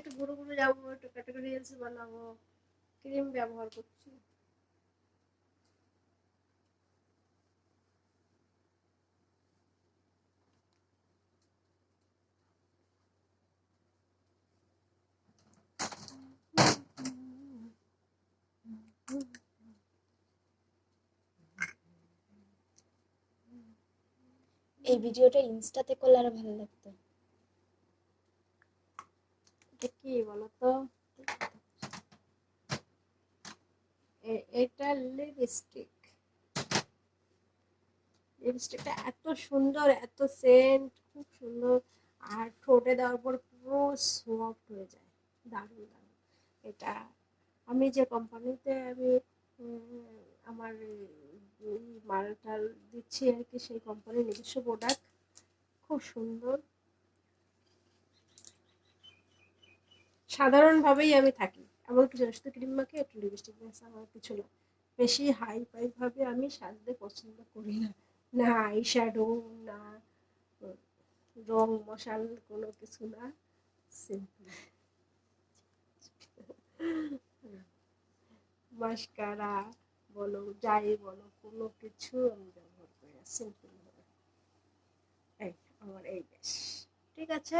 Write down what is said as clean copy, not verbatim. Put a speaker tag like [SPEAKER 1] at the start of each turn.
[SPEAKER 1] একটু ঘুরে ঘুরে যাবো, একটু ক্যাটাগরি রিলস বানাবো, ক্রিম ব্যবহার করছি।
[SPEAKER 2] এই ভিডিওটা ইনস্টাতে করলে আরো ভালো লাগতো।
[SPEAKER 1] এটা কি বলতো, এটা লিপস্টিক। লিপস্টিকটা এত সুন্দর, এত সেন্ট, খুব সুন্দর। আর ঠোঁটে দেওয়ার পর পুরো সফট হয়ে যায়, দারুণ দারুণ। এটা আমি যে কোম্পানিতে আমি আমার মালটাল দিচ্ছি আর কি, সেই কোম্পানির নিজস্ব প্রোডাক্ট, খুব সুন্দর। সাধারণভাবেই আমি থাকি, এমন কিছু না, শুধু ক্রিম মাখি একটু লিপস্টিক, ব্যাস, আমার কিছু না। বেশি হাই ফাই ভাবে আমি সাজতে পছন্দ করি না, না আই শ্যাডো, না রং মশাল, কোনো কিছু না, সিম্পল। মাস্কারা বলো, যাই বলো, কোনো কিছু আমি ব্যবহার করি না, সিম্পল ভাবে। এই আমার এই বেশ ঠিক আছে।